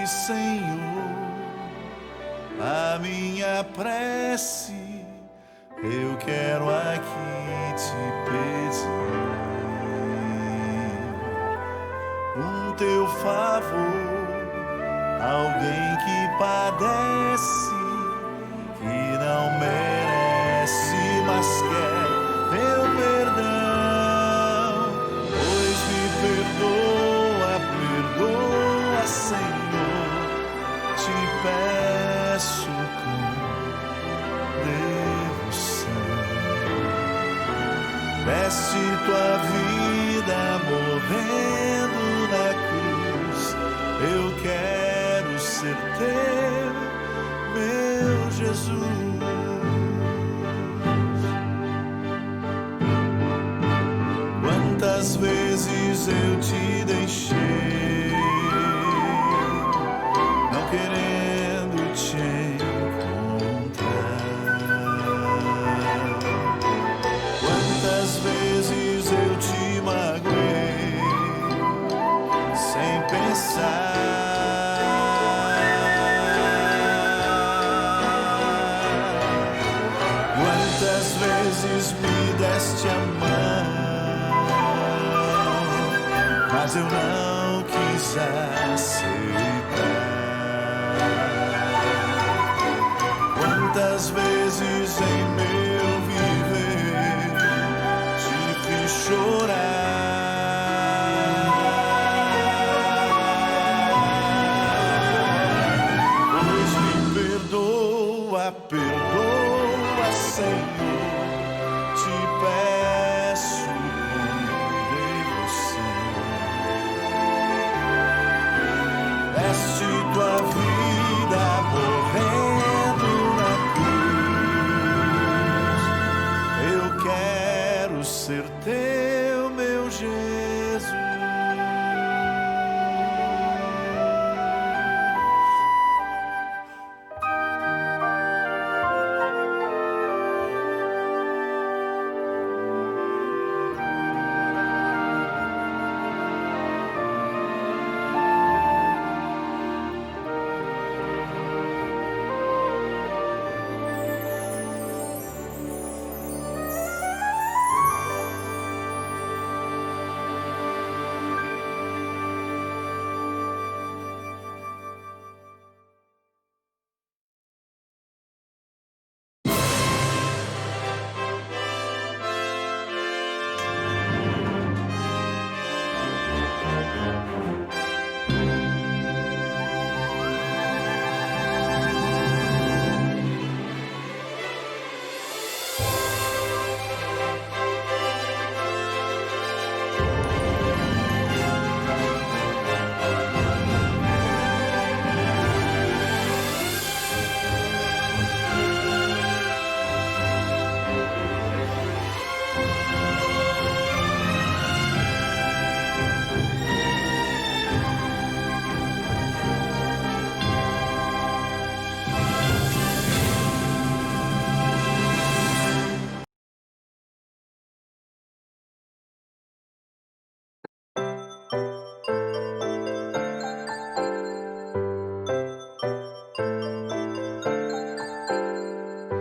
Senhor, a minha prece eu quero aqui te pedir. Teu favor, alguém que padece, que não merece, mas quer teu perdão. Pois me perdoa, Senhor, te peço com devoção. Veste tua vida morrendo na cruz, eu quero ser teu, meu Jesus. Quantas vezes eu te deixei, não querendo te encontrar. Quantas vezes eu te magoei sem pensar. Quantas vezes me deste a mão, mas eu não quis aceitar. Quantas vezes em meu viver te fiz chorar. Perdoa, Senhor, te peço com devoção. Veste tua vida morrendo na cruz, eu quero ser teu, meu Jesus.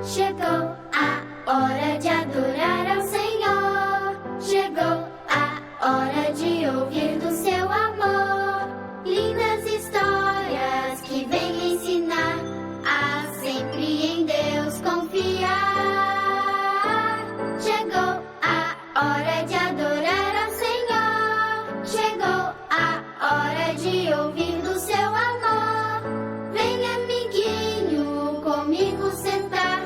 Chegou a hora de adorar ao Senhor. Chegou a hora de ouvir do seu amor. Lindas histórias que vêm ensinar a sempre em Deus confiar. Chegou a hora de adorar ao Senhor. Chegou a hora de ouvir do seu amor. Vem, amiguinho, comigo sentar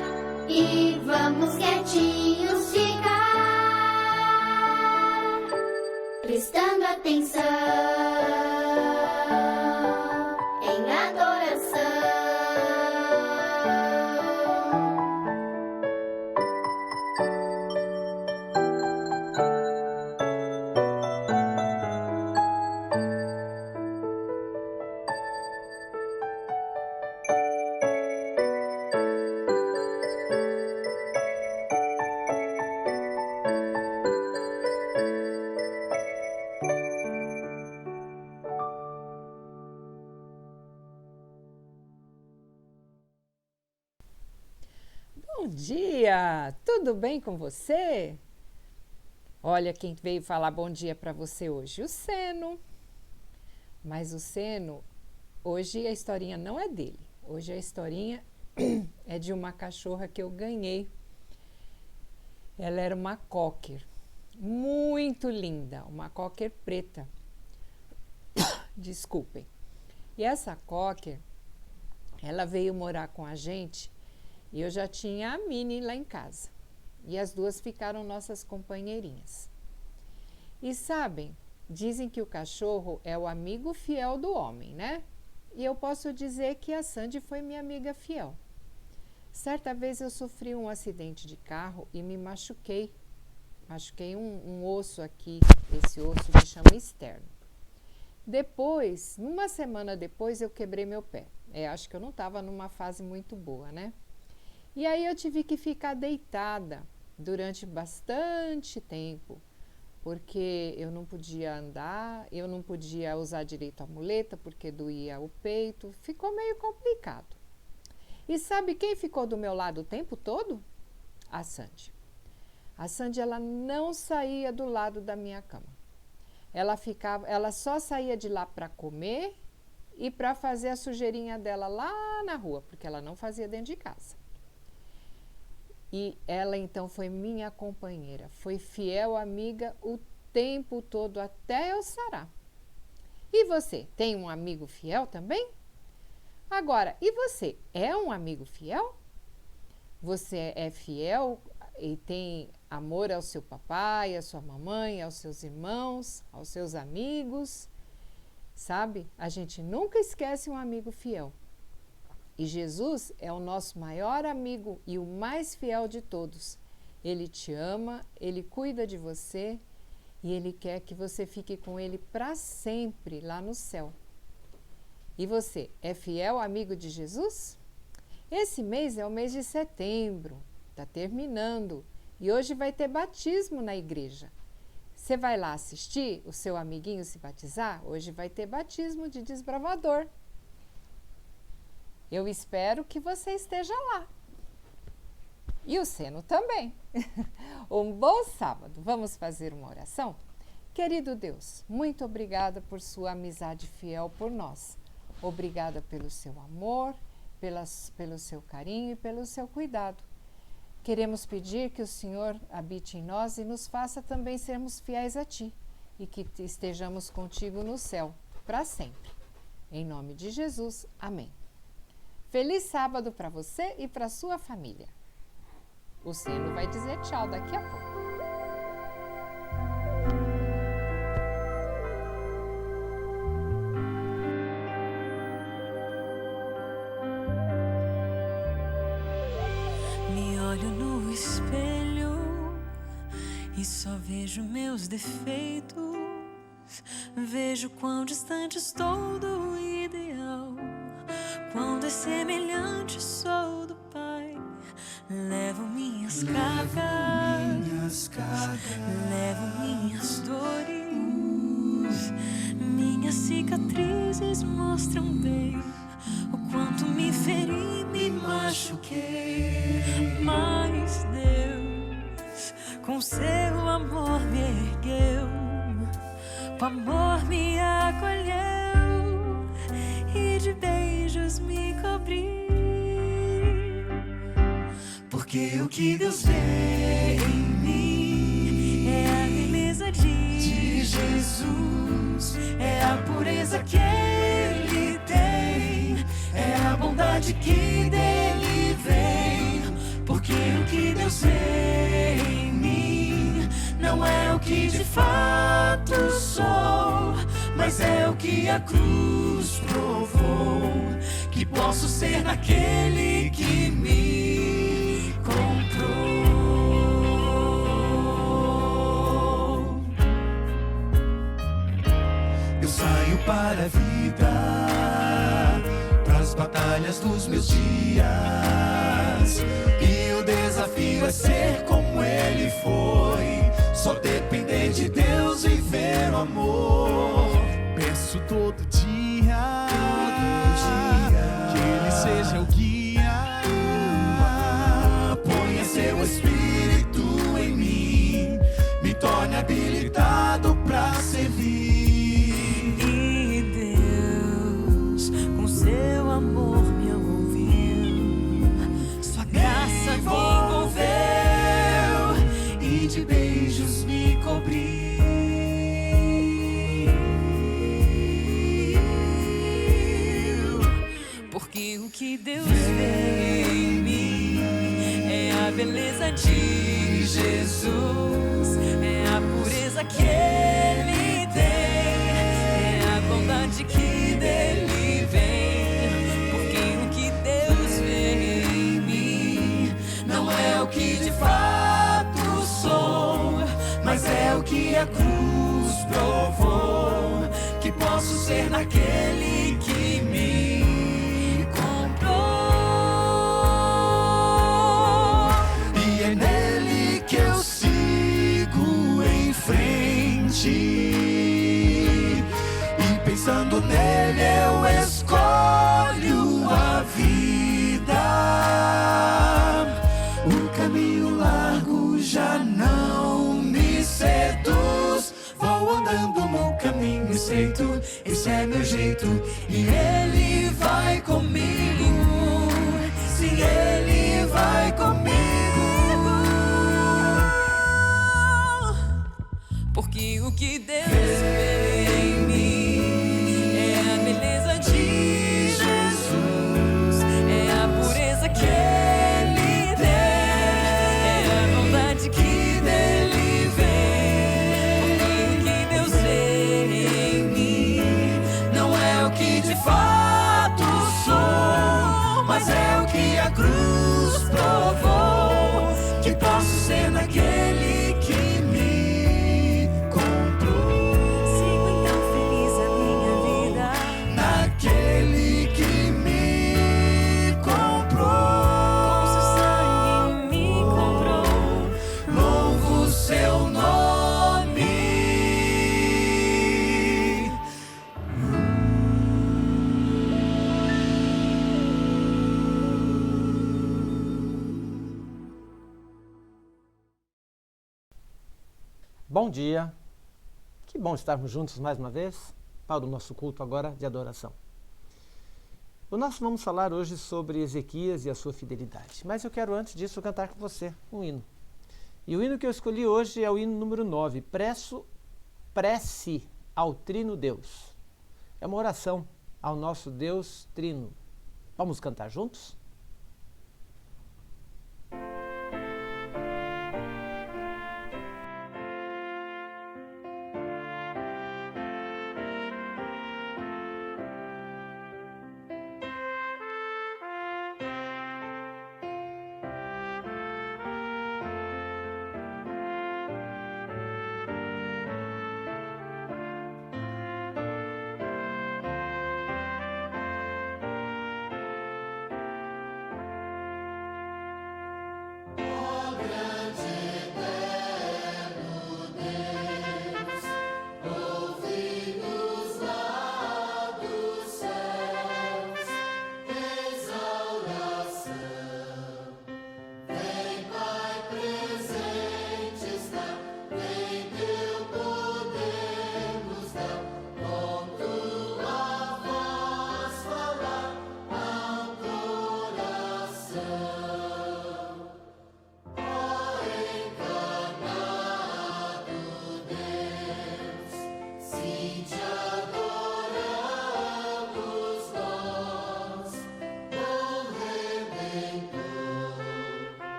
e vamos quietinhos ficar, prestando atenção em adoração. tudo bem com você? Olha quem veio falar bom dia para você hoje, o Seno. Mas o Seno, hoje a historinha não é dele. Hoje a historinha é de uma cachorra que eu ganhei. Ela era uma cocker, muito linda, uma cocker preta. Desculpem. E essa cocker, ela veio morar com a gente e eu já tinha a Minnie lá em casa. E as duas ficaram nossas companheirinhas. E sabem, dizem que o cachorro é o amigo fiel do homem, né? E eu posso dizer que a Sandy foi minha amiga fiel. Certa vez eu sofri um acidente de carro e me machuquei. Machuquei um osso aqui, esse osso que chama externo. Depois, uma semana depois, eu quebrei meu pé. Acho que eu não estava numa fase muito boa, né? E aí eu tive que ficar deitada durante bastante tempo, porque eu não podia andar, eu não podia usar direito a muleta, porque doía o peito. Ficou meio complicado. E sabe quem ficou do meu lado o tempo todo? A Sandy. A Sandy, ela não saía do lado da minha cama. Ela só saía de lá para comer e para fazer a sujeirinha dela lá na rua, porque ela não fazia dentro de casa. E ela então foi minha companheira, foi fiel amiga o tempo todo até eu sarar. E você, tem um amigo fiel também? Agora, e você, é um amigo fiel? Você é fiel e tem amor ao seu papai, à sua mamãe, aos seus irmãos, aos seus amigos? Sabe, a gente nunca esquece um amigo fiel. E Jesus é o nosso maior amigo e o mais fiel de todos. Ele te ama, ele cuida de você e ele quer que você fique com ele para sempre lá no céu. E você, é fiel amigo de Jesus? Esse mês é o mês de setembro, está terminando e hoje vai ter batismo na igreja. Você vai lá assistir o seu amiguinho se batizar? Hoje vai ter batismo de desbravador. Eu espero que você esteja lá. E o Seno também. Um bom sábado. Vamos fazer uma oração? Querido Deus, muito obrigada por sua amizade fiel por nós. Obrigada pelo seu amor, pelo seu carinho e pelo seu cuidado. Queremos pedir que o Senhor habite em nós e nos faça também sermos fiéis a Ti e que estejamos contigo no céu, para sempre. Em nome de Jesus, amém. Feliz sábado para você e para sua família. O Seno vai dizer tchau daqui a pouco. Me olho no espelho e só vejo meus defeitos. Vejo quão distante estou do ideal. Quão dessemelhante sou do Pai. Levo minhas cargas, levo minhas dores. Minhas cicatrizes mostram bem o quanto me feri, me machuquei. Mas Deus, com seu amor me ergueu, com amor me acolheu e de beijos me cobriu. Porque o que Deus vê em mim é a beleza de Jesus, é a pureza que Ele tem, é a bondade que dele vem. Porque o que Deus vê em mim não é o que de fato sou, mas é o que a cruz provou, que posso ser naquele que me comprou. Eu saio para a vida, pras batalhas dos meus dias, e o desafio é ser como ele foi, só depender de Deus e ver o amor. Peço todo dia, que ele seja o guia, ponha seu Espírito beijos me cobriu. Porque o que Deus vê em mim é a beleza de Jesus, é a pureza que Ele tem, é a bondade que dele vem. Porque o que Deus vê em mim não é o que de fato sou, mas é o que a cruz provou, que posso ser naquele que me comprou. E é nele que eu sigo em frente, e pensando nele eu escolho a vida. O caminho largo já não me seduz, vou andando no caminho estreito, esse é meu jeito. E Ele vai comigo, sim, Ele vai comigo. Porque o que Deus vê em mim é a beleza de Jesus, é a pureza que Ele tem, é a bondade que dele vem. Porque o que Deus vê em mim não é o que de fato sou, mas é o que a cruz provou, que posso ser naquele que me comprou. Sigo então feliz a minha vida naquele que me comprou. Com seu sangue me comprou. Louvo seu nome. Bom dia, que bom estarmos juntos mais uma vez para o nosso culto agora de adoração. Nós vamos falar hoje sobre Ezequias e a sua fidelidade, mas eu quero antes disso cantar com você um hino. E o hino que eu escolhi hoje é o hino número 9, Prece ao Trino Deus. É uma oração ao nosso Deus Trino. Vamos cantar juntos?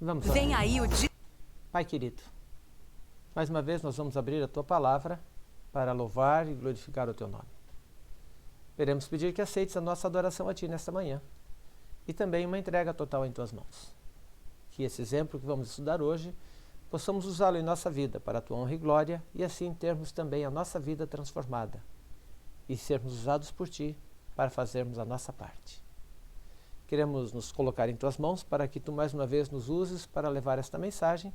Vamos Vem orar. aí o dia. Pai querido, mais uma vez nós vamos abrir a Tua Palavra para louvar e glorificar o Teu nome. queremos pedir que aceites a nossa adoração a Ti nesta manhã e também uma entrega total em Tuas mãos. Que esse exemplo que vamos estudar hoje, possamos usá-lo em nossa vida para a Tua honra e glória e assim termos também a nossa vida transformada e sermos usados por Ti para fazermos a nossa parte. Queremos nos colocar em Tuas mãos para que Tu mais uma vez nos uses para levar esta mensagem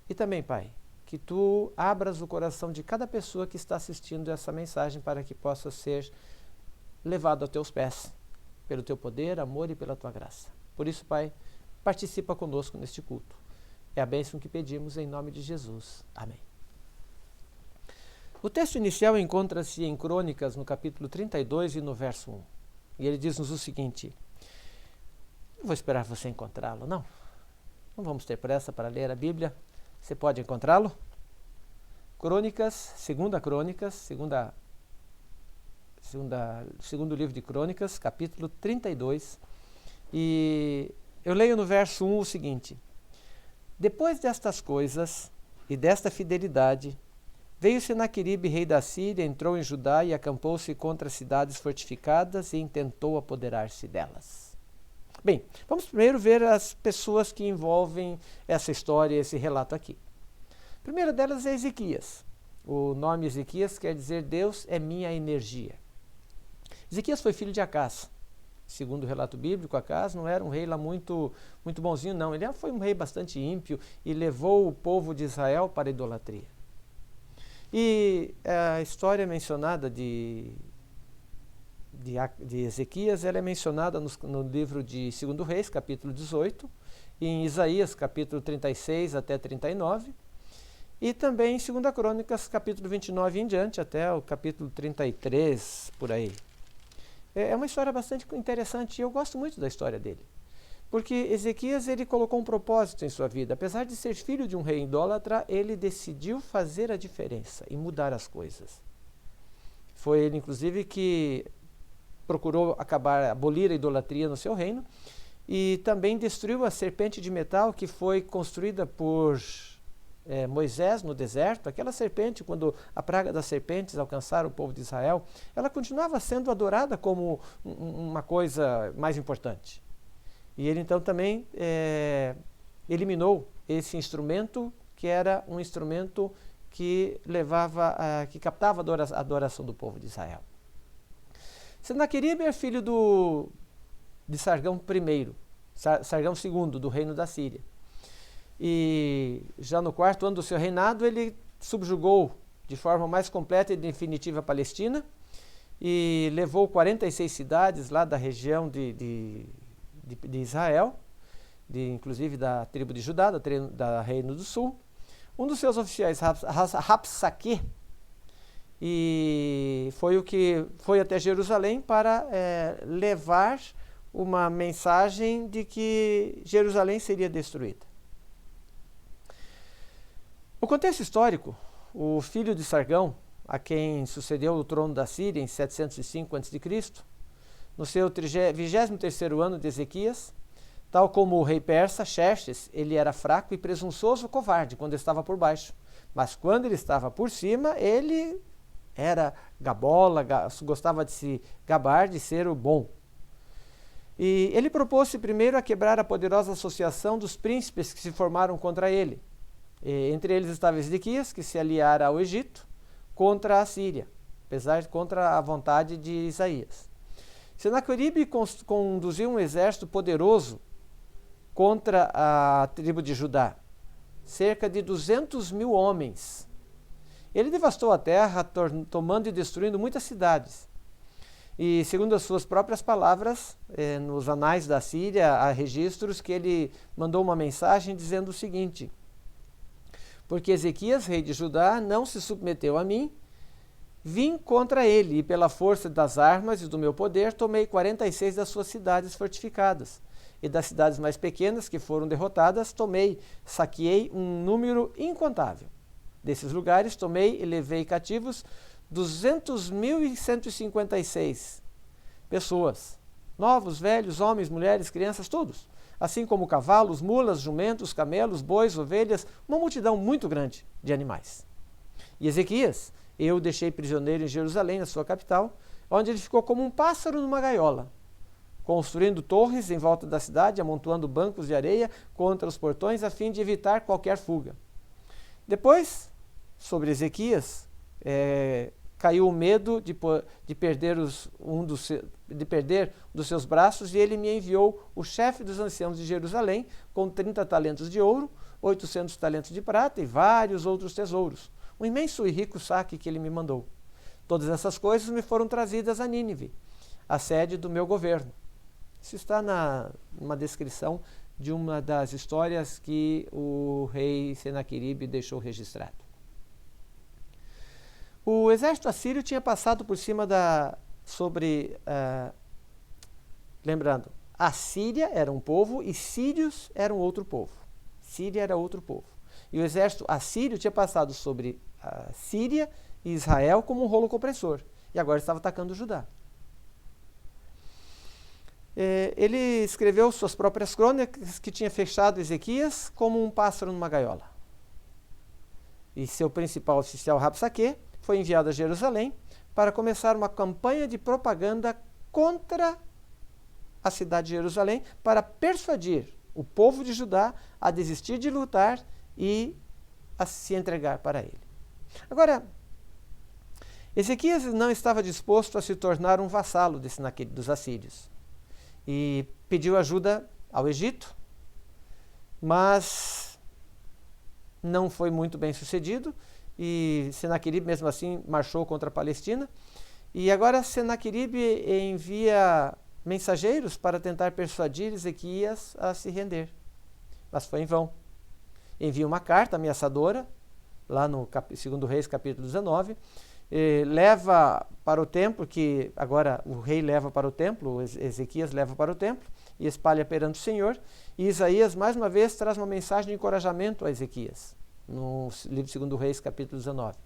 e também, Pai, que Tu abras o coração de cada pessoa que está assistindo essa mensagem para que possa ser levado a Teus pés, pelo Teu poder, amor e pela Tua graça. Por isso, Pai, participa conosco neste culto. É a bênção que pedimos em nome de Jesus. Amém. O texto inicial encontra-se em Crônicas, no capítulo 32 e no verso 1. E ele diz-nos o seguinte: não vou esperar você encontrá-lo, não. Não vamos ter pressa para ler a Bíblia. Você pode encontrá-lo? Crônicas, segundo livro de Crônicas, capítulo 32. E eu leio no verso 1 o seguinte: depois destas coisas e desta fidelidade, veio Senaqueribe, rei da Síria, entrou em Judá e acampou-se contra as cidades fortificadas e intentou apoderar-se delas. Bem, vamos primeiro ver as pessoas que envolvem essa história, esse relato aqui. A primeira delas é Ezequias. O nome Ezequias quer dizer Deus é minha energia. Ezequias foi filho de Acás. Segundo o relato bíblico, Acás não era um rei lá muito bonzinho, não. Ele foi um rei bastante ímpio e levou o povo de Israel para a idolatria. E a história mencionada de Ezequias, ela é mencionada no livro de 2 Reis, capítulo 18, e em Isaías, capítulo 36 até 39, e também em 2 Crônicas, capítulo 29 em diante, até o capítulo 33, por aí. É uma história bastante interessante e eu gosto muito da história dele. Porque Ezequias, ele colocou um propósito em sua vida. Apesar de ser filho de um rei idólatra, ele decidiu fazer a diferença e mudar as coisas. Foi ele, inclusive, que procurou abolir a idolatria no seu reino e também destruiu a serpente de metal que foi construída por Moisés no deserto. Aquela serpente, quando a praga das serpentes alcançaram o povo de Israel, ela continuava sendo adorada como uma coisa mais importante. E ele então também eliminou esse instrumento, que era um instrumento que captava a adoração do povo de Israel. Senaqueribe é filho de Sargão I, Sargão II, do reino da Síria. E já no 4º ano do seu reinado, ele subjugou de forma mais completa e definitiva a Palestina e levou 46 cidades lá da região de Israel, inclusive da tribo de Judá, da Reino do Sul. Um dos seus oficiais, Rapsaque, e foi até Jerusalém para levar uma mensagem de que Jerusalém seria destruída. O contexto histórico, o filho de Sargão, a quem sucedeu o trono da Síria em 705 a.C., no seu 23º ano de Ezequias, tal como o rei persa, Xerxes, ele era fraco e presunçoso, covarde quando estava por baixo. Mas quando ele estava por cima, ele era gabola, gostava de se gabar de ser o bom. E ele propôs-se primeiro a quebrar a poderosa associação dos príncipes que se formaram contra ele. Entre eles estava Ezequias, que se aliara ao Egito contra a Síria, contra a vontade de Isaías. Senaqueribe conduziu um exército poderoso contra a tribo de Judá, cerca de 200.000 homens. Ele devastou a terra, tomando e destruindo muitas cidades. E, segundo as suas próprias palavras, nos anais da Síria, há registros que ele mandou uma mensagem dizendo o seguinte: porque Ezequias, rei de Judá, não se submeteu a mim, vim contra ele, e pela força das armas e do meu poder, tomei 46 das suas cidades fortificadas. E das cidades mais pequenas que foram derrotadas, saqueei um número incontável. Desses lugares, tomei e levei cativos 200.156 pessoas, novos, velhos, homens, mulheres, crianças, todos. Assim como cavalos, mulas, jumentos, camelos, bois, ovelhas, uma multidão muito grande de animais. E Ezequias, eu o deixei prisioneiro em Jerusalém, na sua capital, onde ele ficou como um pássaro numa gaiola, construindo torres em volta da cidade, amontoando bancos de areia contra os portões a fim de evitar qualquer fuga. Depois, sobre Ezequias, caiu o medo de perder um dos seus braços, e ele me enviou o chefe dos anciãos de Jerusalém com 30 talentos de ouro, 800 talentos de prata e vários outros tesouros. Um imenso e rico saque que ele me mandou. Todas essas coisas me foram trazidas a Nínive, a sede do meu governo. Isso está numa descrição de uma das histórias que o rei Senaqueribe deixou registrado. O exército assírio tinha passado por cima lembrando, a Síria era um povo e sírios eram outro povo. Síria era outro povo. E o exército assírio tinha passado sobre a Síria e Israel como um rolo compressor. E agora estava atacando Judá. Ele escreveu suas próprias crônicas, que tinha fechado Ezequias como um pássaro numa gaiola. E seu principal oficial, Rabsaque, foi enviado a Jerusalém para começar uma campanha de propaganda contra a cidade de Jerusalém, para persuadir o povo de Judá a desistir de lutar e a se entregar para ele. Agora, Ezequias não estava disposto a se tornar um vassalo dos assírios e pediu ajuda ao Egito, mas não foi muito bem sucedido, e Senaqueribe mesmo assim marchou contra a Palestina, e agora Senaqueribe envia mensageiros para tentar persuadir Ezequias a se render, mas foi em vão. Envia uma carta ameaçadora, lá no 2 Reis capítulo 19, leva para o templo, que agora o rei leva para o templo, Ezequias leva para o templo e espalha perante o Senhor, e Isaías mais uma vez traz uma mensagem de encorajamento a Ezequias, no livro 2 Reis capítulo 19.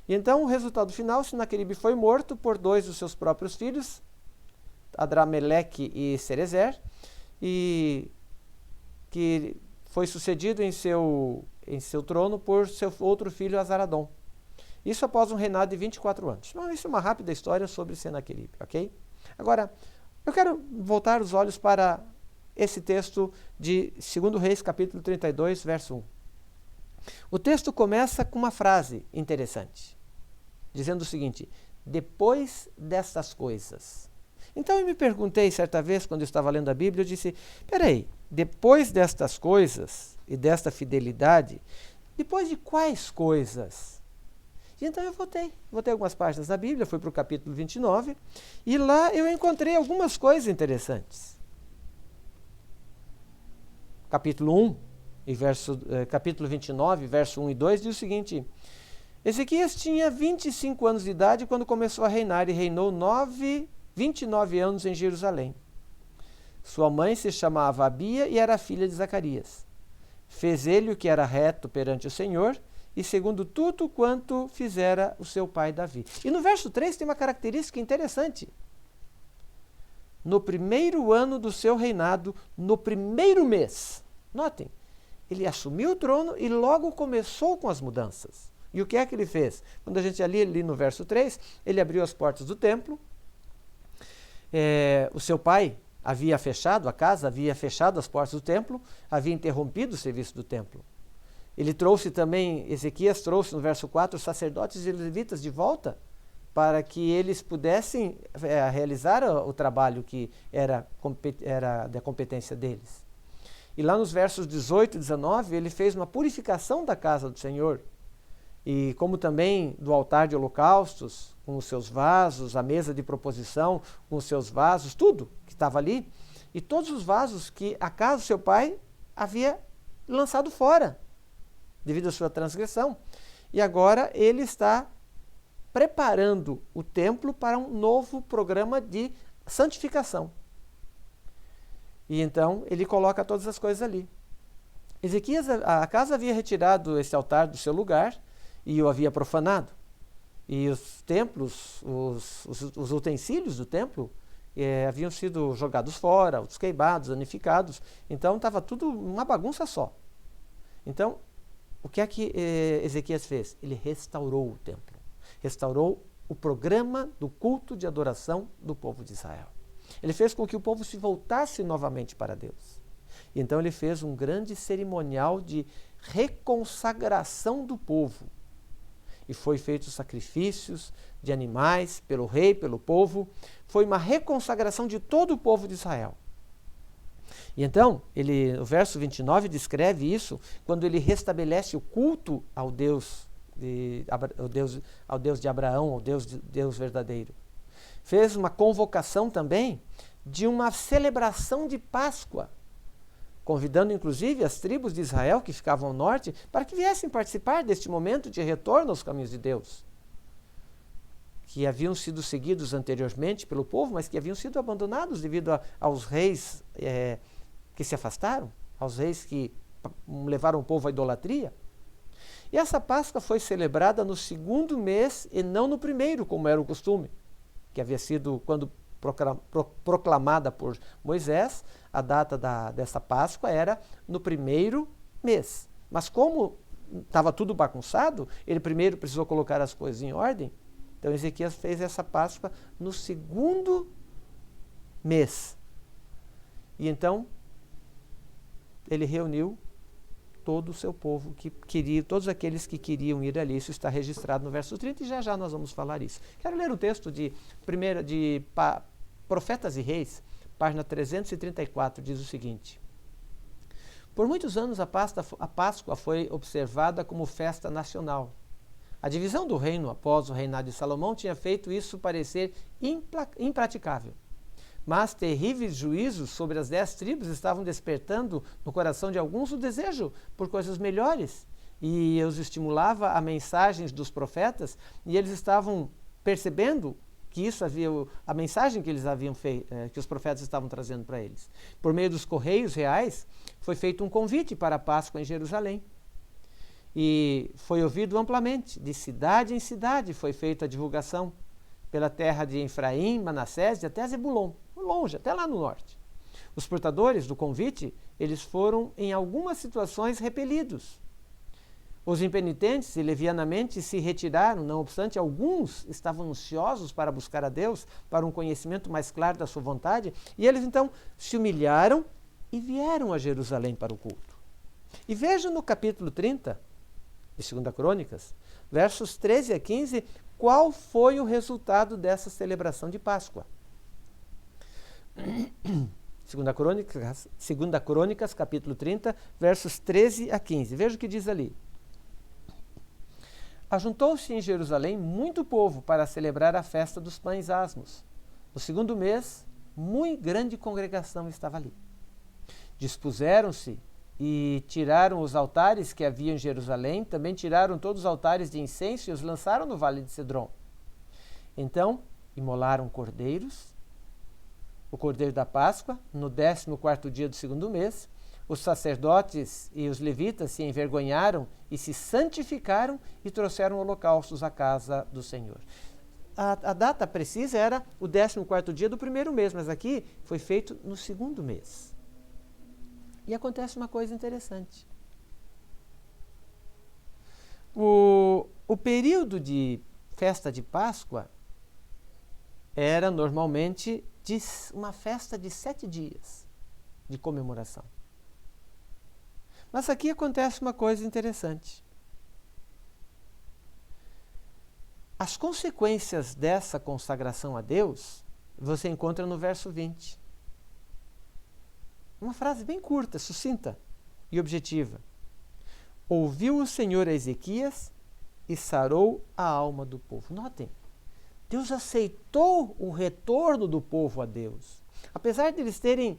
E então o resultado final, Senaqueribe foi morto por 2 dos seus próprios filhos, Adrameleque e Cerezer, e que foi sucedido em seu trono por seu outro filho Azaradom. Isso após um reinado de 24 anos. Então, isso é uma rápida história sobre Senaqueribe, ok? Agora, eu quero voltar os olhos para esse texto de 2 Reis, capítulo 32, verso 1. O texto começa com uma frase interessante, dizendo o seguinte: depois destas coisas. Então eu me perguntei certa vez, quando eu estava lendo a Bíblia, eu disse, peraí, depois destas coisas e desta fidelidade, depois de quais coisas? E então eu voltei algumas páginas da Bíblia, fui para o capítulo 29, e lá eu encontrei algumas coisas interessantes. Capítulo 1, capítulo 29, verso 1 e 2, diz o seguinte: Ezequias tinha 25 anos de idade quando começou a reinar, e reinou 29 anos em Jerusalém. Sua mãe se chamava Abia e era filha de Zacarias. Fez ele o que era reto perante o Senhor, e segundo tudo quanto fizera o seu pai Davi. E no verso 3 tem uma característica interessante. No primeiro ano do seu reinado, no primeiro mês, notem, ele assumiu o trono e logo começou com as mudanças. E o que é que ele fez? Quando a gente ali no verso 3, ele abriu as portas do templo. O seu pai havia fechado a casa, havia fechado as portas do templo, havia interrompido o serviço do templo. Ele trouxe também, Ezequias trouxe no verso 4, os sacerdotes e levitas de volta, para que eles pudessem realizar o trabalho que era da competência deles. E lá nos versos 18 e 19, ele fez uma purificação da casa do Senhor, e como também do altar de holocaustos, com os seus vasos, a mesa de proposição, com os seus vasos, tudo que estava ali, e todos os vasos que a casa do seu pai havia lançado fora, devido à sua transgressão. E agora ele está preparando o templo para um novo programa de santificação. E então ele coloca todas as coisas ali. Ezequias, a casa havia retirado esse altar do seu lugar e o havia profanado. E os templos, os utensílios do templo haviam sido jogados fora, outros queimados, danificados. Então estava tudo uma bagunça só. Então, o que é que Ezequias fez? Ele restaurou o templo. Restaurou o programa do culto de adoração do povo de Israel. Ele fez com que o povo se voltasse novamente para Deus. E então ele fez um grande cerimonial de reconsagração do povo. E foi feito sacrifícios de animais pelo rei, pelo povo. Foi uma reconsagração de todo o povo de Israel. E então, o verso 29 descreve isso quando ele restabelece o culto ao Deus de Abraão, ao Deus verdadeiro. Fez uma convocação também de uma celebração de Páscoa, convidando inclusive as tribos de Israel que ficavam ao norte para que viessem participar deste momento de retorno aos caminhos de Deus, que haviam sido seguidos anteriormente pelo povo, mas que haviam sido abandonados devido aos reis que se afastaram, aos reis que levaram o povo à idolatria. E essa Páscoa foi celebrada no 2º mês e não no 1º, como era o costume, que havia sido, quando proclamada por Moisés, a data dessa Páscoa era no 1º mês. Mas como estava tudo bagunçado, ele primeiro precisou colocar as coisas em ordem. Então Ezequias fez essa Páscoa no 2º mês. E então ele reuniu todo o seu povo que queria, todos aqueles que queriam ir ali. Isso está registrado no verso 30 e já nós vamos falar isso. Quero ler um texto de Profetas e Reis, página 334, diz o seguinte: por muitos anos a Páscoa foi observada como festa nacional. A divisão do reino após o reinado de Salomão tinha feito isso parecer impraticável. Mas terríveis juízos sobre as 10 tribos estavam despertando no coração de alguns o desejo por coisas melhores. E os estimulava a mensagens dos profetas, e eles estavam percebendo que isso havia a mensagem que eles haviam feito, que os profetas estavam trazendo para eles. Por meio dos correios reais, foi feito um convite para a Páscoa em Jerusalém. E foi ouvido amplamente, de cidade em cidade foi feita a divulgação, pela terra de Efraim, Manassés e até Zebulon, longe, até lá no norte. Os portadores do convite, eles foram em algumas situações repelidos. Os impenitentes e levianamente se retiraram, não obstante, alguns estavam ansiosos para buscar a Deus, para um conhecimento mais claro da sua vontade, e eles então se humilharam e vieram a Jerusalém para o culto. E veja no capítulo 30 de 2 Crônicas, versos 13 a 15, qual foi o resultado dessa celebração de Páscoa. 2 Crônicas, capítulo 30, versos 13 a 15. Veja o que diz ali. Ajuntou-se em Jerusalém muito povo para celebrar a festa dos pães asmos. No 2º mês, muito grande congregação estava ali. Dispuseram-se e tiraram os altares que havia em Jerusalém, também tiraram todos os altares de incenso e os lançaram no vale de Cedron. Então, imolaram cordeiros, o cordeiro da Páscoa, no 14º dia do 2º mês. Os sacerdotes e os levitas se envergonharam e se santificaram e trouxeram holocaustos à casa do Senhor. A data precisa era o 14º dia do 1º mês, mas aqui foi feito no 2º mês. E acontece uma coisa interessante. O período de festa de Páscoa era normalmente uma festa de 7 dias de comemoração. Mas aqui acontece uma coisa interessante. As consequências dessa consagração a Deus, você encontra no verso 20. Uma frase bem curta, sucinta e objetiva. Ouviu o Senhor a Ezequias e sarou a alma do povo. Notem, Deus aceitou o retorno do povo a Deus. Apesar de eles terem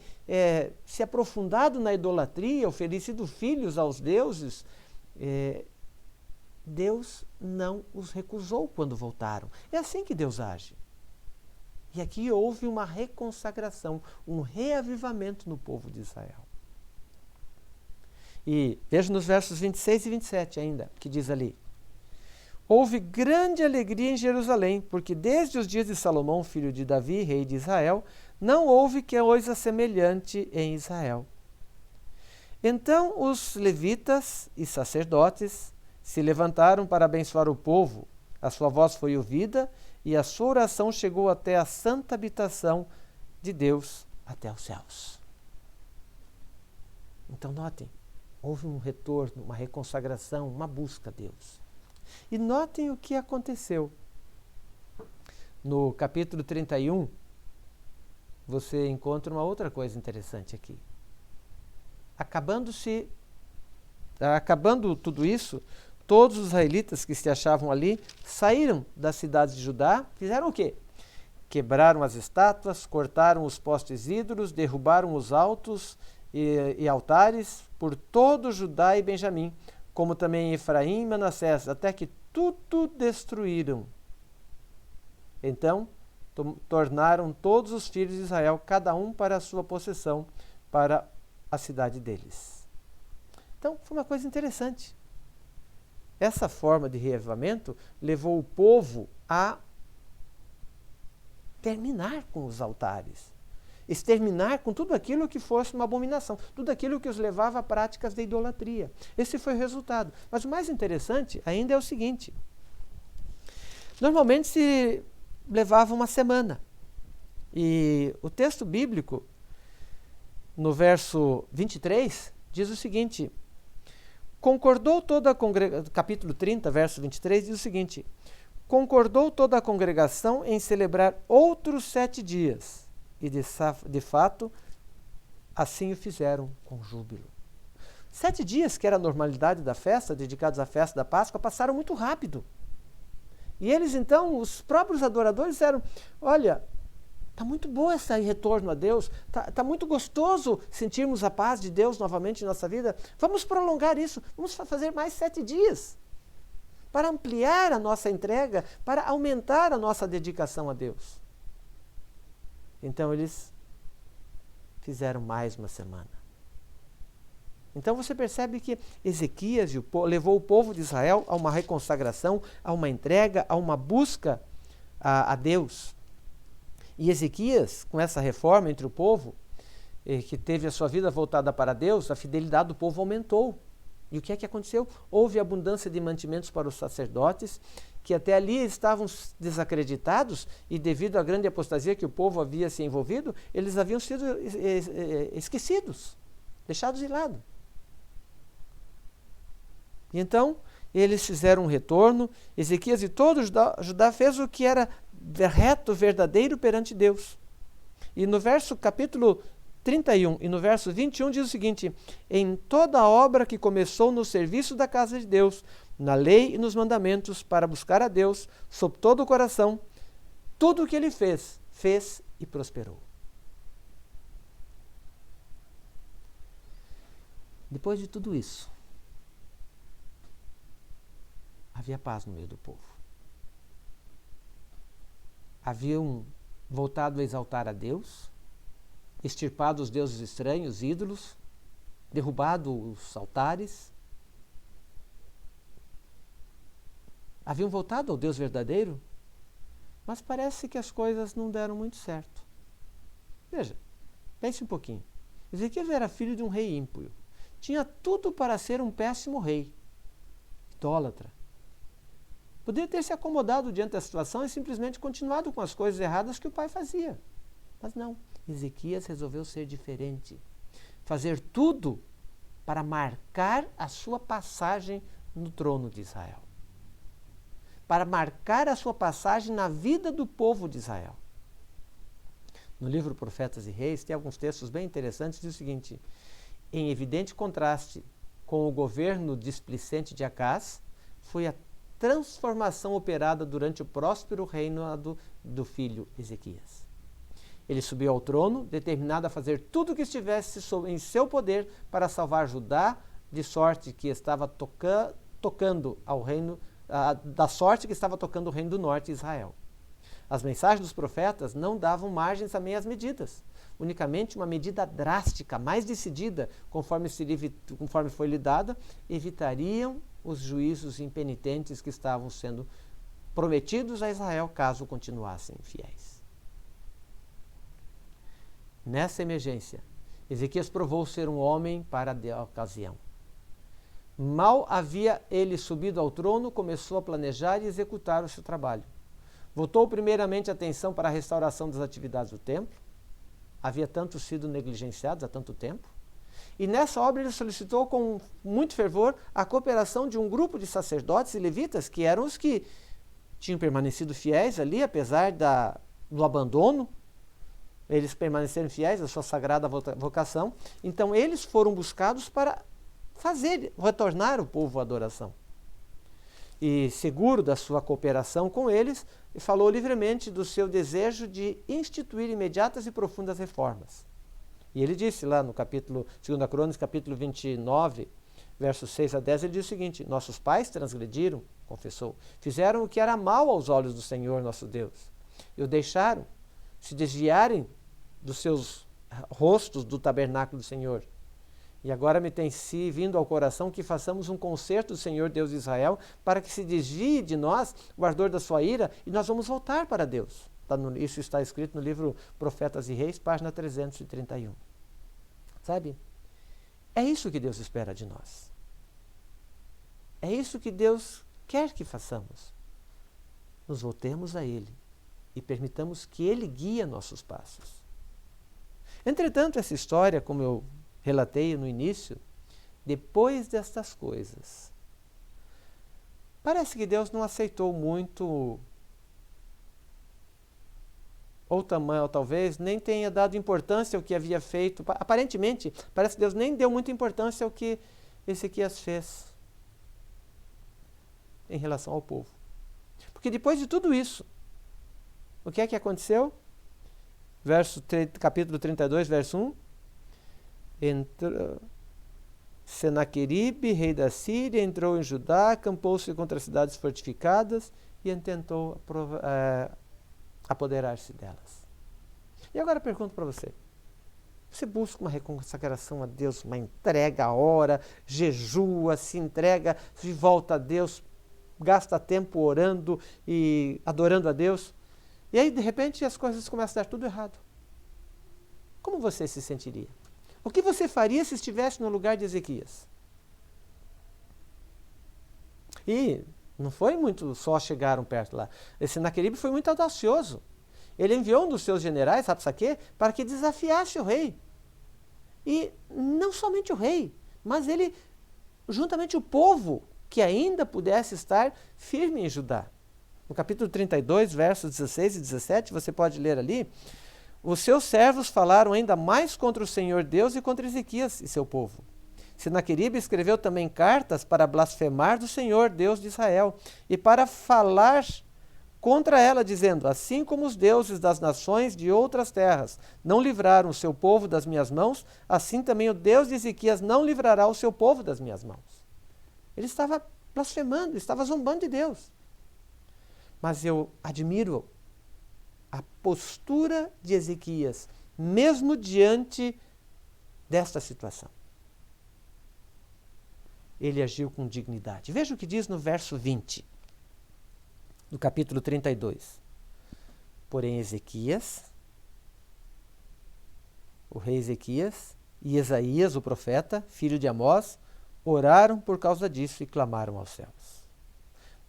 se aprofundado na idolatria, oferecido filhos aos deuses, Deus não os recusou quando voltaram. É assim que Deus age. E aqui houve uma reconsagração, um reavivamento no povo de Israel. E veja nos versos 26 e 27 ainda, que diz ali. Houve grande alegria em Jerusalém, porque desde os dias de Salomão, filho de Davi, rei de Israel, não houve coisa semelhante em Israel. Então os levitas e sacerdotes se levantaram para abençoar o povo. A sua voz foi ouvida e a sua oração chegou até a santa habitação de Deus, até os céus. Então notem, houve um retorno, uma reconsagração, uma busca a Deus. E notem o que aconteceu. No capítulo 31, você encontra uma outra coisa interessante aqui. Acabando tudo isso, todos os israelitas que se achavam ali saíram das cidades de Judá, fizeram o quê? Quebraram as estátuas, cortaram os postes ídolos, derrubaram os altos e altares por todo Judá e Benjamim, como também Efraim e Manassés, até que tudo destruíram. Então, tornaram todos os filhos de Israel, cada um para a sua possessão, para a cidade deles. Então, foi uma coisa interessante. Essa forma de reavivamento levou o povo a terminar com os altares, exterminar com tudo aquilo que fosse uma abominação, tudo aquilo que os levava a práticas de idolatria. Esse foi o resultado. Mas o mais interessante ainda é o seguinte: normalmente se levava uma semana. E o texto bíblico, no verso 23, diz o seguinte: concordou toda a congregação, capítulo 30, verso 23, diz o seguinte: concordou toda a congregação em celebrar outros 7 dias, e de fato, assim o fizeram com júbilo. 7 dias, que era a normalidade da festa, dedicados à festa da Páscoa, passaram muito rápido. E eles então, os próprios adoradores disseram: olha, está muito bom esse retorno a Deus, está muito gostoso sentirmos a paz de Deus novamente em nossa vida, vamos prolongar isso, vamos fazer mais 7 dias, para ampliar a nossa entrega, para aumentar a nossa dedicação a Deus. Então eles fizeram mais uma semana. Então você percebe que Ezequias levou o povo de Israel a uma reconsagração, a uma entrega, a uma busca a Deus. E Ezequias, com essa reforma entre o povo, que teve a sua vida voltada para Deus, a fidelidade do povo aumentou. E o que é que aconteceu? Houve abundância de mantimentos para os sacerdotes, que até ali estavam desacreditados, e devido à grande apostasia que o povo havia se envolvido, eles haviam sido esquecidos, deixados de lado. E então, eles fizeram um retorno. Ezequias e todo Judá fez o que era reto, verdadeiro perante Deus. E no capítulo 31 e no verso 21 diz o seguinte: em toda a obra que começou no serviço da casa de Deus, na lei e nos mandamentos, para buscar a Deus, sob todo o coração, tudo o que ele fez e prosperou. Depois de tudo isso, havia paz no meio do povo. Haviam voltado a exaltar a Deus, extirpado os deuses estranhos, ídolos, derrubado os altares. Haviam voltado ao Deus verdadeiro, mas parece que as coisas não deram muito certo. Veja, pense um pouquinho. Ezequias era filho de um rei ímpio. Tinha tudo para ser um péssimo rei, idólatra. Poderia ter se acomodado diante da situação e simplesmente continuado com as coisas erradas que o pai fazia. Mas não, Ezequias resolveu ser diferente. Fazer tudo para marcar a sua passagem no trono de Israel. Para marcar a sua passagem na vida do povo de Israel. No livro Profetas e Reis, tem alguns textos bem interessantes, diz o seguinte: em evidente contraste com o governo displicente de Acás, foi a transformação operada durante o próspero reinado do filho Ezequias. Ele subiu ao trono, determinado a fazer tudo o que estivesse em seu poder para salvar Judá, de sorte que estava tocando ao reino, da sorte que estava tocando o reino do norte, Israel. As mensagens dos profetas não davam margens a meias medidas. Unicamente uma medida drástica, mais decidida, conforme foi lhe dada, evitariam os juízos impenitentes que estavam sendo prometidos a Israel caso continuassem fiéis. Nessa emergência, Ezequias provou ser um homem para a ocasião. Mal havia ele subido ao trono, começou a planejar e executar o seu trabalho. Voltou primeiramente a atenção para a restauração das atividades do templo. Havia tanto sido negligenciados há tanto tempo. E nessa obra ele solicitou com muito fervor a cooperação de um grupo de sacerdotes e levitas, que eram os que tinham permanecido fiéis ali, apesar do abandono. Eles permaneceram fiéis à sua sagrada vocação. Então eles foram buscados para retornar o povo à adoração. E seguro da sua cooperação com eles, falou livremente do seu desejo de instituir imediatas e profundas reformas. E ele disse lá no capítulo 2 Crônicas, capítulo 29, versos 6 a 10, ele diz o seguinte: nossos pais transgrediram, confessou, fizeram o que era mal aos olhos do Senhor nosso Deus, e o deixaram se desviarem dos seus rostos do tabernáculo do Senhor. E agora me tem se vindo ao coração que façamos um concerto do Senhor Deus de Israel para que se desvie de nós o ardor da sua ira e nós vamos voltar para Deus. Isso está escrito no livro Profetas e Reis, página 331. Sabe? É isso que Deus espera de nós. É isso que Deus quer que façamos. Nos voltemos a Ele e permitamos que Ele guie nossos passos. Entretanto, essa história, como eu relatei no início, depois destas coisas, parece que Deus não aceitou muito, ou talvez nem tenha dado importância ao que havia feito. Aparentemente, parece que Deus nem deu muita importância ao que Ezequias fez em relação ao povo. Porque depois de tudo isso, o que é que aconteceu? Capítulo 32, verso 1. Senaqueribe, rei da Síria, entrou em Judá, acampou-se contra as cidades fortificadas e tentou apoderar-se delas. E agora eu pergunto para você: você busca uma consagração a Deus, uma entrega à hora, jejua, se entrega, se volta a Deus, gasta tempo orando e adorando a Deus, e aí de repente as coisas começam a dar tudo errado? Como você se sentiria? O que você faria se estivesse no lugar de Ezequias? E não foi muito só chegaram perto lá. Esse Senaqueribe foi muito audacioso. Ele enviou um dos seus generais, Rabsaque, para que desafiasse o rei. E não somente o rei, mas ele, juntamente o povo, que ainda pudesse estar firme em Judá. No capítulo 32, versos 16 e 17, você pode ler ali: os seus servos falaram ainda mais contra o Senhor Deus e contra Ezequias e seu povo. Senaqueribe escreveu também cartas para blasfemar do Senhor Deus de Israel e para falar contra ela, dizendo: assim como os deuses das nações de outras terras não livraram o seu povo das minhas mãos, assim também o Deus de Ezequias não livrará o seu povo das minhas mãos. Ele estava blasfemando, estava zombando de Deus. Mas eu admiro a postura de Ezequias, mesmo diante desta situação. Ele agiu com dignidade. Veja o que diz no verso 20, do capítulo 32. Porém Ezequias, o rei Ezequias, e Esaías, o profeta, filho de Amós, oraram por causa disso e clamaram aos céus.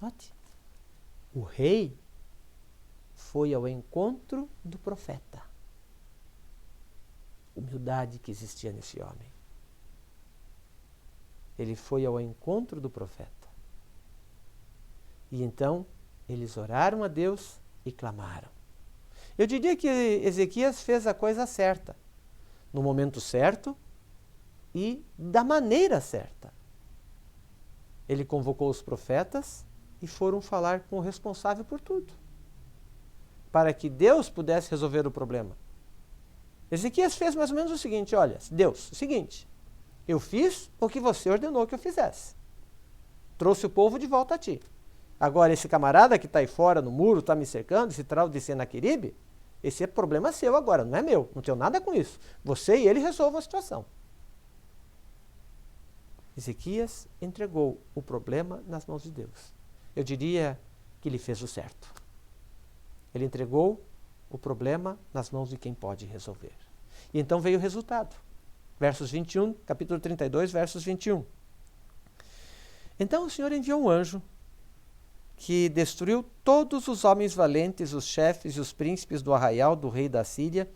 Note, o rei foi ao encontro do profeta. Humildade que existia nesse homem. Ele foi ao encontro do profeta. E então, eles oraram a Deus e clamaram. Eu diria que Ezequias fez a coisa certa, no momento certo e da maneira certa. Ele convocou os profetas e foram falar com o responsável por tudo, para que Deus pudesse resolver o problema. Ezequias fez mais ou menos o seguinte: olha, Deus, o seguinte, eu fiz o que você ordenou que eu fizesse. Trouxe o povo de volta a ti. Agora esse camarada que está aí fora no muro, está me cercando, esse tal de Senaqueribe, esse é problema seu agora, não é meu, não tenho nada com isso. Você e ele resolvam a situação. Ezequias entregou o problema nas mãos de Deus. Eu diria que ele fez o certo. Ele entregou o problema nas mãos de quem pode resolver. E então veio o resultado. Versos 21, capítulo 32, versos 21. Então o Senhor enviou um anjo que destruiu todos os homens valentes, os chefes e os príncipes do arraial do rei da Síria.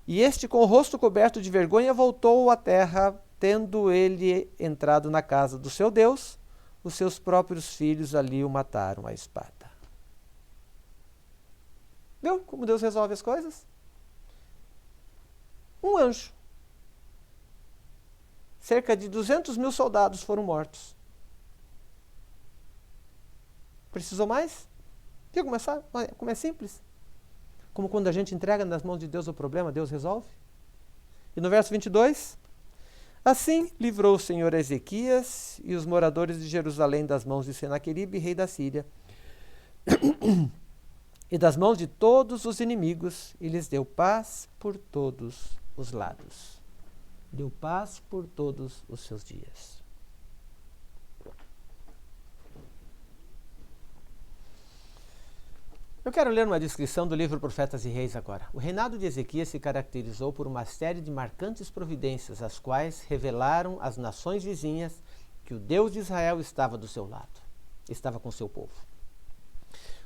E este, com o rosto coberto de vergonha, voltou à terra, tendo ele entrado na casa do seu Deus. Os seus próprios filhos ali o mataram à espada. Viu como Deus resolve as coisas? Um anjo. Cerca de 200.000 soldados foram mortos. Precisou mais? Viu como é simples? Como quando a gente entrega nas mãos de Deus o problema, Deus resolve. E no verso 22, assim livrou o Senhor Ezequias e os moradores de Jerusalém das mãos de Senaqueribe, rei da Síria, e das mãos de todos os inimigos, e lhes deu paz por todos os lados. Deu paz por todos os seus dias. Eu quero ler uma descrição do livro Profetas e Reis agora. O reinado de Ezequias se caracterizou por uma série de marcantes providências, as quais revelaram às nações vizinhas que o Deus de Israel estava do seu lado, estava com seu povo.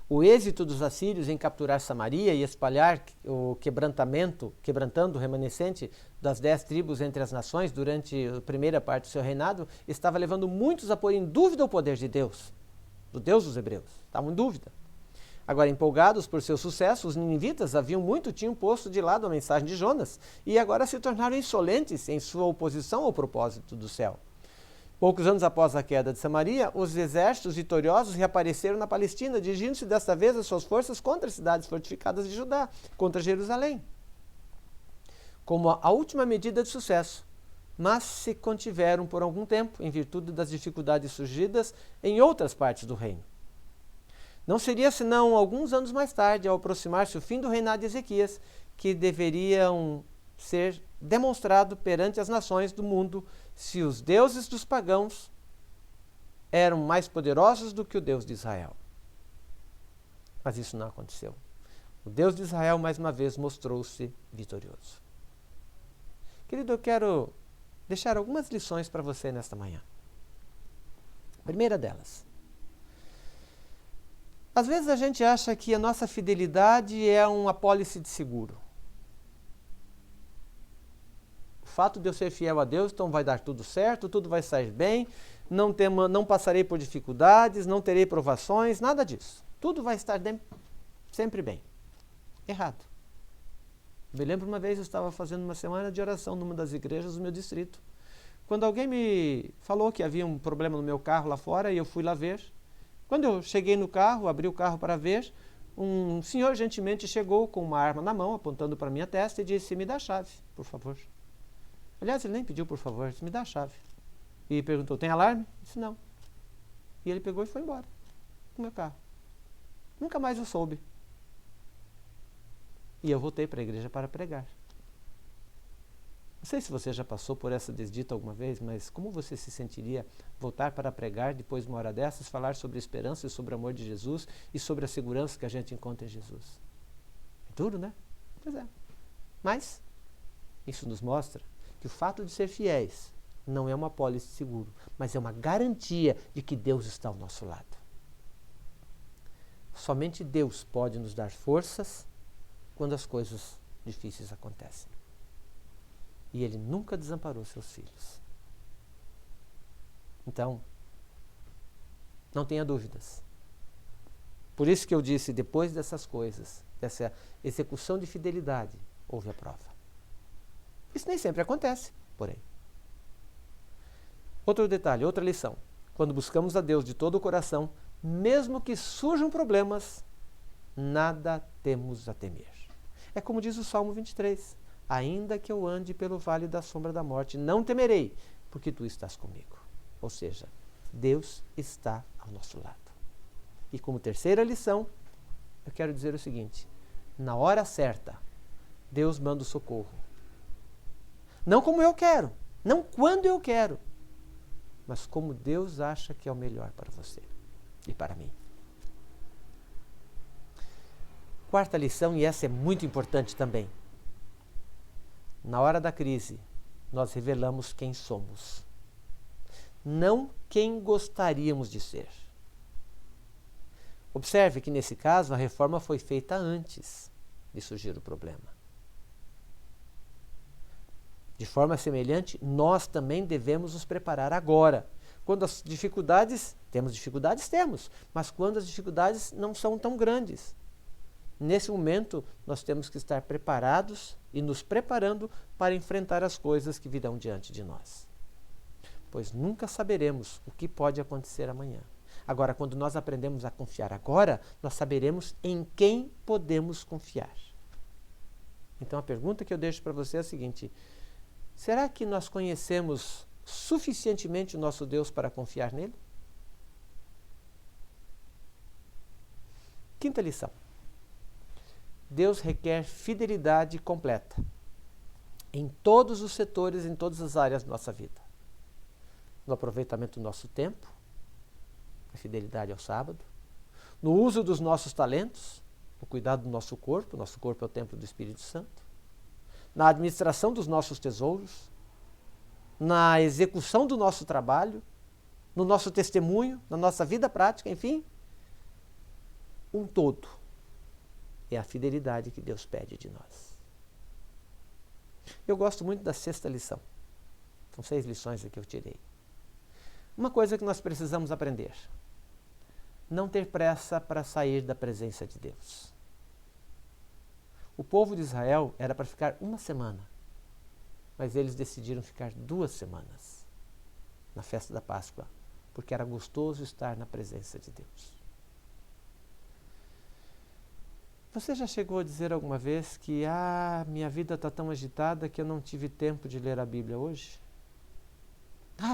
O êxito dos assírios em capturar Samaria e espalhar o quebrantando o remanescente das 10 tribos entre as nações durante a primeira parte do seu reinado, estava levando muitos a pôr em dúvida o poder de Deus, do Deus dos hebreus. Estavam em dúvida. Agora, empolgados por seu sucesso, os ninivitas tinham posto de lado a mensagem de Jonas e agora se tornaram insolentes em sua oposição ao propósito do céu. Poucos anos após a queda de Samaria, os exércitos vitoriosos reapareceram na Palestina, dirigindo-se desta vez as suas forças contra as cidades fortificadas de Judá, contra Jerusalém, como a última medida de sucesso, mas se contiveram por algum tempo, em virtude das dificuldades surgidas em outras partes do reino. Não seria senão alguns anos mais tarde, ao aproximar-se o fim do reinado de Ezequias, que deveriam ser demonstrado perante as nações do mundo se os deuses dos pagãos eram mais poderosos do que o Deus de Israel. Mas isso não aconteceu. O Deus de Israel, mais uma vez, mostrou-se vitorioso. Querido, eu quero deixar algumas lições para você nesta manhã. A primeira delas. Às vezes a gente acha que a nossa fidelidade é uma apólice de seguro. O fato de eu ser fiel a Deus, então vai dar tudo certo, tudo vai sair bem, não passarei por dificuldades, não terei provações, nada disso. Tudo vai estar sempre bem. Errado. Me lembro uma vez eu estava fazendo uma semana de oração numa das igrejas do meu distrito. Quando alguém me falou que havia um problema no meu carro lá fora e eu fui lá ver. Quando eu cheguei no carro, abri o carro para ver, um senhor gentilmente chegou com uma arma na mão, apontando para a minha testa e disse, me dá a chave, por favor. Aliás, ele nem pediu por favor, disse, me dá a chave. E perguntou, tem alarme? Eu disse, não. E ele pegou e foi embora com o meu carro. Nunca mais eu soube. E eu voltei para a igreja para pregar. Não sei se você já passou por essa desdita alguma vez, mas como você se sentiria voltar para pregar depois de uma hora dessas, falar sobre a esperança e sobre o amor de Jesus e sobre a segurança que a gente encontra em Jesus? É duro, né? Pois é. Mas isso nos mostra que o fato de ser fiéis não é uma apólice de seguro, mas é uma garantia de que Deus está ao nosso lado. Somente Deus pode nos dar forças quando as coisas difíceis acontecem. E Ele nunca desamparou seus filhos. Então, não tenha dúvidas. Por isso que eu disse, depois dessas coisas, dessa execução de fidelidade, houve a prova. Isso nem sempre acontece, porém. Outro detalhe, outra lição. Quando buscamos a Deus de todo o coração, mesmo que surjam problemas, nada temos a temer. É como diz o Salmo 23. Ainda que eu ande pelo vale da sombra da morte, não temerei, porque tu estás comigo. Ou seja, Deus está ao nosso lado. E como terceira lição, eu quero dizer o seguinte, na hora certa, Deus manda o socorro. Não como eu quero, não quando eu quero, mas como Deus acha que é o melhor para você e para mim. Quarta lição, e essa é muito importante também. Na hora da crise, nós revelamos quem somos, não quem gostaríamos de ser. Observe que, nesse caso, a reforma foi feita antes de surgir o problema. De forma semelhante, nós também devemos nos preparar agora. Quando as dificuldades, temos, mas quando as dificuldades não são tão grandes. Nesse momento, nós temos que estar preparados e nos preparando para enfrentar as coisas que virão diante de nós. Pois nunca saberemos o que pode acontecer amanhã. Agora, quando nós aprendemos a confiar agora, nós saberemos em quem podemos confiar. Então, a pergunta que eu deixo para você é a seguinte: será que nós conhecemos suficientemente o nosso Deus para confiar nele? Quinta lição. Deus requer fidelidade completa em todos os setores, em todas as áreas da nossa vida. No aproveitamento do nosso tempo, a fidelidade ao sábado, no uso dos nossos talentos, no cuidado do nosso corpo é o templo do Espírito Santo, na administração dos nossos tesouros, na execução do nosso trabalho, no nosso testemunho, na nossa vida prática, enfim, um todo. É a fidelidade que Deus pede de nós. Eu gosto muito da sexta lição. São 6 lições aqui que eu tirei. Uma coisa que nós precisamos aprender: não ter pressa para sair da presença de Deus. O povo de Israel era para ficar 1 semana, mas eles decidiram ficar 2 semanas na festa da Páscoa, porque era gostoso estar na presença de Deus. Você já chegou a dizer alguma vez que minha vida está tão agitada que eu não tive tempo de ler a Bíblia hoje?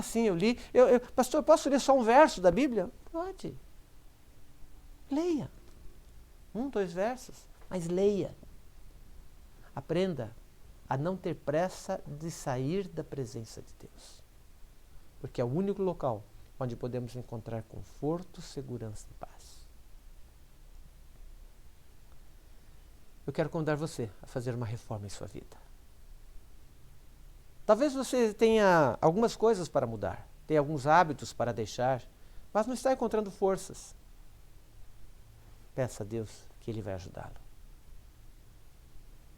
Sim, eu li. Pastor, posso ler só um verso da Bíblia? Pode. Leia. 1, 2 versos, mas leia. Aprenda a não ter pressa de sair da presença de Deus. Porque é o único local onde podemos encontrar conforto, segurança e paz. Eu quero convidar você a fazer uma reforma em sua vida. Talvez você tenha algumas coisas para mudar, tenha alguns hábitos para deixar, mas não está encontrando forças. Peça a Deus que Ele vai ajudá-lo.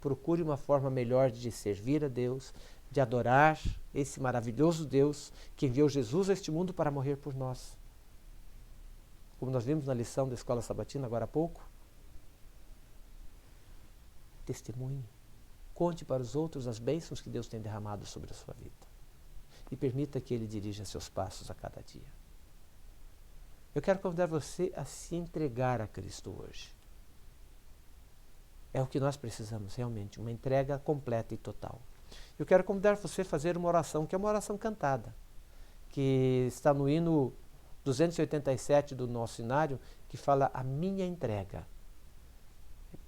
Procure uma forma melhor de servir a Deus, de adorar esse maravilhoso Deus que enviou Jesus a este mundo para morrer por nós. Como nós vimos na lição da Escola Sabatina agora há pouco. Testemunhe. Conte para os outros as bênçãos que Deus tem derramado sobre a sua vida. E permita que Ele dirija seus passos a cada dia. Eu quero convidar você a se entregar a Cristo hoje. É o que nós precisamos realmente, uma entrega completa e total. Eu quero convidar você a fazer uma oração, que é uma oração cantada, que está no hino 287 do nosso hinário, que fala a minha entrega.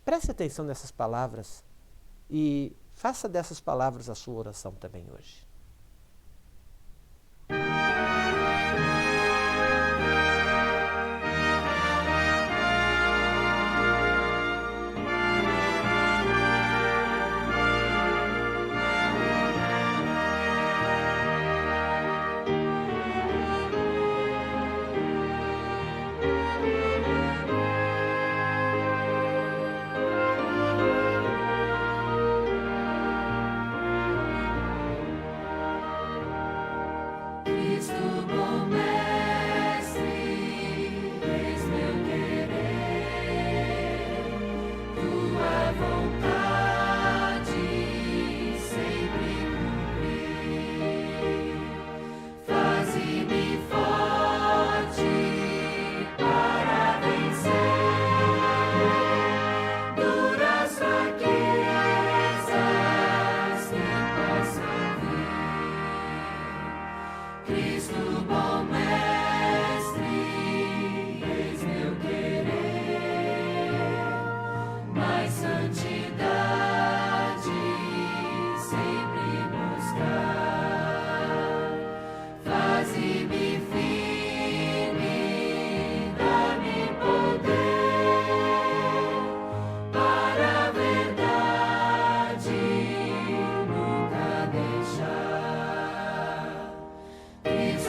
Preste atenção nessas palavras e faça dessas palavras a sua oração também hoje.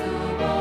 Cristo bom.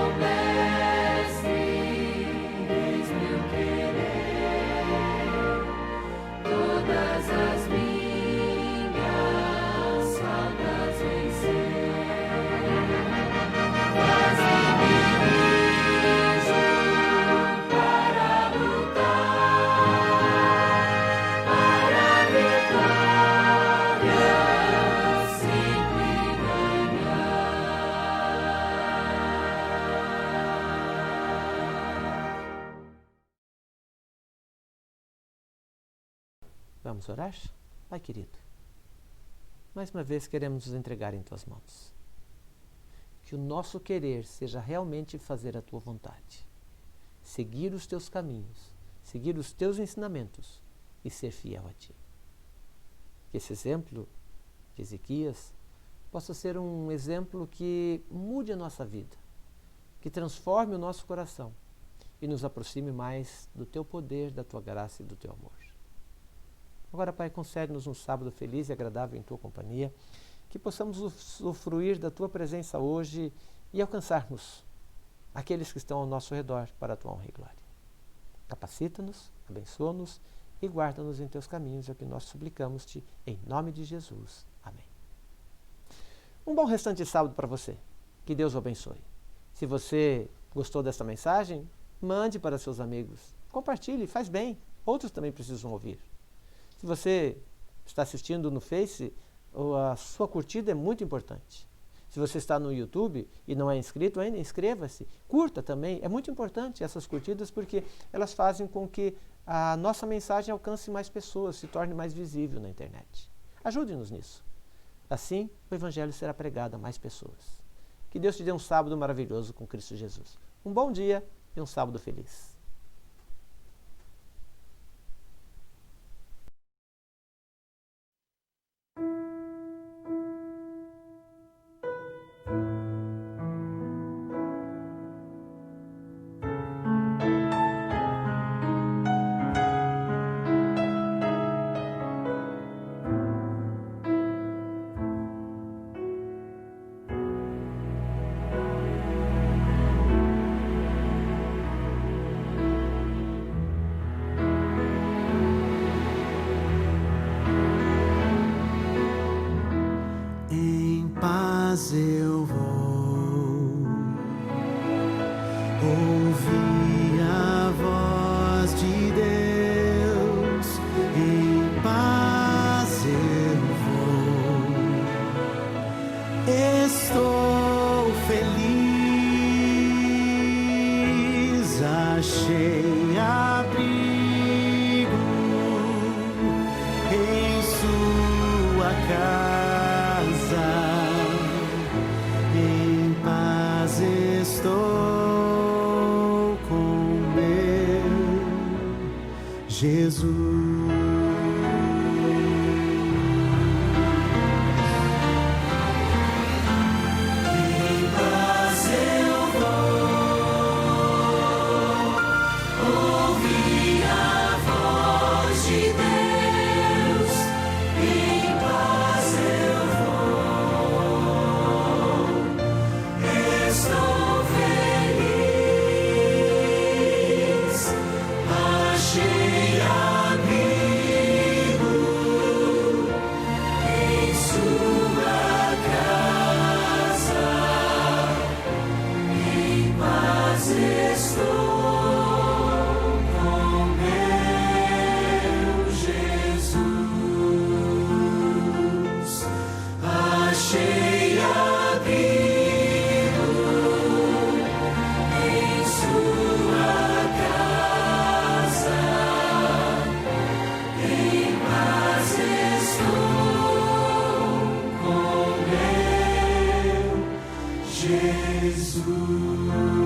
Vamos orar? Pai querido, mais uma vez queremos nos entregar em Tuas mãos. Que o nosso querer seja realmente fazer a Tua vontade, seguir os Teus caminhos, seguir os Teus ensinamentos e ser fiel a Ti. Que esse exemplo de Ezequias possa ser um exemplo que mude a nossa vida, que transforme o nosso coração e nos aproxime mais do Teu poder, da Tua graça e do Teu amor. Agora, Pai, concede-nos um sábado feliz e agradável em Tua companhia, que possamos usufruir da Tua presença hoje e alcançarmos aqueles que estão ao nosso redor para a Tua honra e glória. Capacita-nos, abençoa-nos e guarda-nos em Teus caminhos, é o que nós suplicamos-Te, em nome de Jesus. Amém. Um bom restante de sábado para você. Que Deus o abençoe. Se você gostou dessa mensagem, mande para seus amigos. Compartilhe, faz bem. Outros também precisam ouvir. Se você está assistindo no Face, a sua curtida é muito importante. Se você está no YouTube e não é inscrito ainda, inscreva-se. Curta também. É muito importante essas curtidas porque elas fazem com que a nossa mensagem alcance mais pessoas, se torne mais visível na internet. Ajude-nos nisso. Assim, o Evangelho será pregado a mais pessoas. Que Deus te dê um sábado maravilhoso com Cristo Jesus. Um bom dia e um sábado feliz. Eu vou ouvir a voz de Deus, em paz eu vou, estou feliz, achei abrigo em sua casa. Estou com meu Jesus. Jesus.